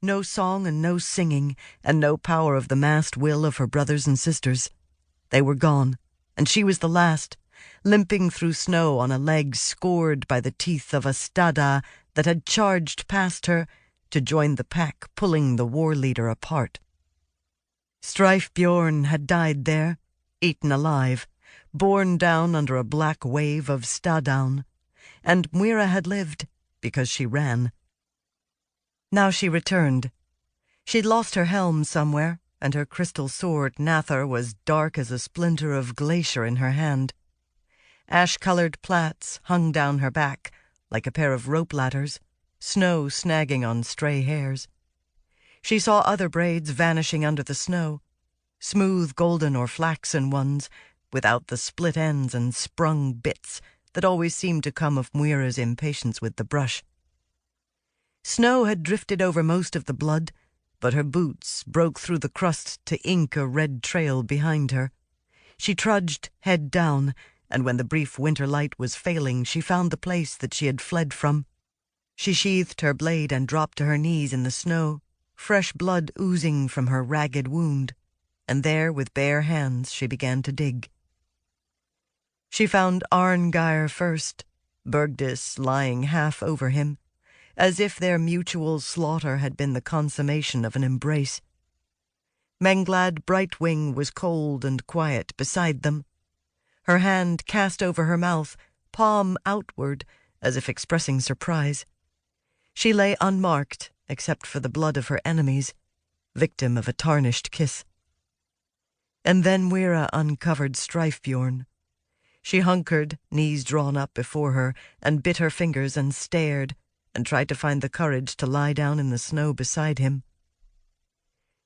No song and no singing, and no power of the massed will of her brothers and sisters. They were gone, and she was the last, limping through snow on a leg scored by the teeth of a stada that had charged past her to join the pack pulling the war leader apart. Streifbjorn had died there, eaten alive, borne down under a black wave of Stadown, and Muire had lived because she ran. Now she returned. She'd lost her helm somewhere, and her crystal sword, Nathar, was dark as a splinter of glacier in her hand. Ash-colored plaits hung down her back like a pair of rope ladders, snow snagging on stray hairs. She saw other braids vanishing under the snow, smooth golden or flaxen ones, without the split ends and sprung bits that always seemed to come of Muire's impatience with the brush. Snow had drifted over most of the blood, but her boots broke through the crust to ink a red trail behind her. She trudged, head down, and when the brief winter light was failing, she found the place that she had fled from. She sheathed her blade and dropped to her knees in the snow, fresh blood oozing from her ragged wound, and there, with bare hands, she began to dig. She found Arngeir first, Bergdis lying half over him, as if their mutual slaughter had been the consummation of an embrace. Menglad Brightwing was cold and quiet beside them, her hand cast over her mouth, palm outward, as if expressing surprise. She lay unmarked, except for the blood of her enemies, victim of a tarnished kiss. And then Muire uncovered Streifbjorn. She hunkered, knees drawn up before her, and bit her fingers and stared, and tried to find the courage to lie down in the snow beside him.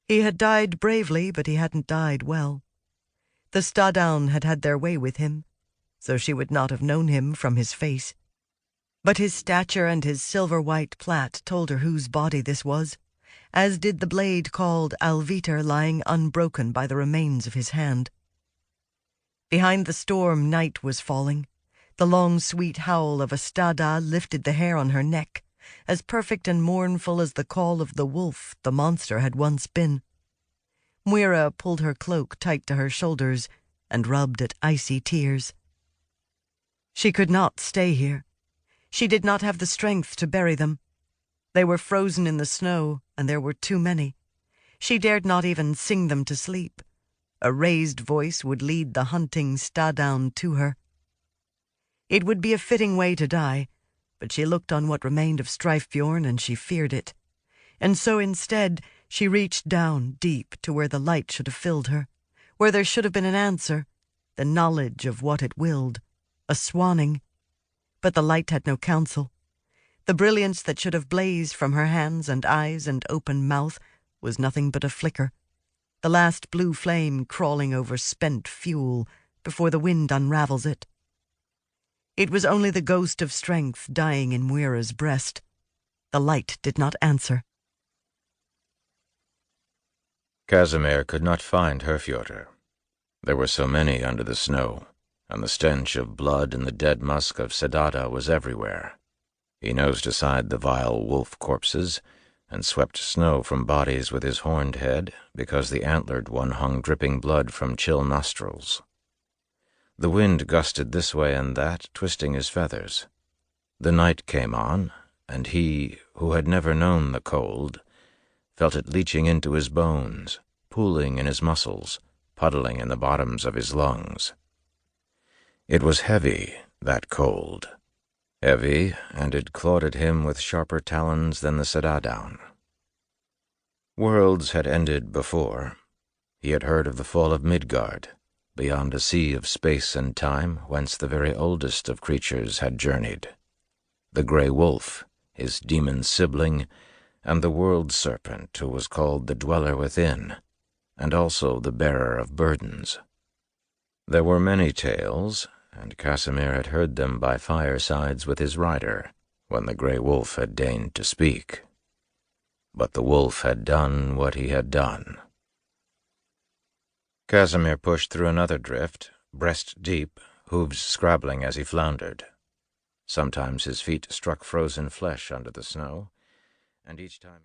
He had died bravely, but he hadn't died well. The Stadown had had their way with him, so she would not have known him from his face. But his stature and his silver-white plait told her whose body this was, as did the blade called Alviter lying unbroken by the remains of his hand. Behind the storm night was falling. The long, sweet howl of a stada lifted the hair on her neck, as perfect and mournful as the call of the wolf the monster had once been. Muire pulled her cloak tight to her shoulders and rubbed at icy tears. She could not stay here. She did not have the strength to bury them. They were frozen in the snow, and there were too many. She dared not even sing them to sleep. A raised voice would lead the hunting Stadown to her. It would be a fitting way to die, but she looked on what remained of Streifbjorn and she feared it. And so instead she reached down deep to where the light should have filled her, where there should have been an answer, the knowledge of what it willed, a swanning. But the light had no counsel. The brilliance that should have blazed from her hands and eyes and open mouth was nothing but a flicker, the last blue flame crawling over spent fuel before the wind unravels it. It was only the ghost of strength dying in Muire's breast. The light did not answer. Casimir could not find Herfjordr. There were so many under the snow, and the stench of blood and the dead musk of Sedada was everywhere. He nosed aside the vile wolf corpses, and swept snow from bodies with his horned head, because the antlered one hung dripping blood from chill nostrils. The wind gusted this way and that, twisting his feathers. The night came on, and he, who had never known the cold, felt it leaching into his bones, pooling in his muscles, puddling in the bottoms of his lungs. It was heavy, that cold. Heavy, and it clawed at him with sharper talons than the Sedadown. Worlds had ended before. He had heard of the fall of Midgard, beyond a sea of space and time whence the very oldest of creatures had journeyed. The grey wolf, his demon sibling, and the world serpent who was called the Dweller Within, and also the bearer of burdens. There were many tales, and Casimir had heard them by firesides with his rider, when the grey wolf had deigned to speak. But the wolf had done what he had done. Casimir pushed through another drift, breast deep, hooves scrabbling as he floundered. Sometimes his feet struck frozen flesh under the snow, and each time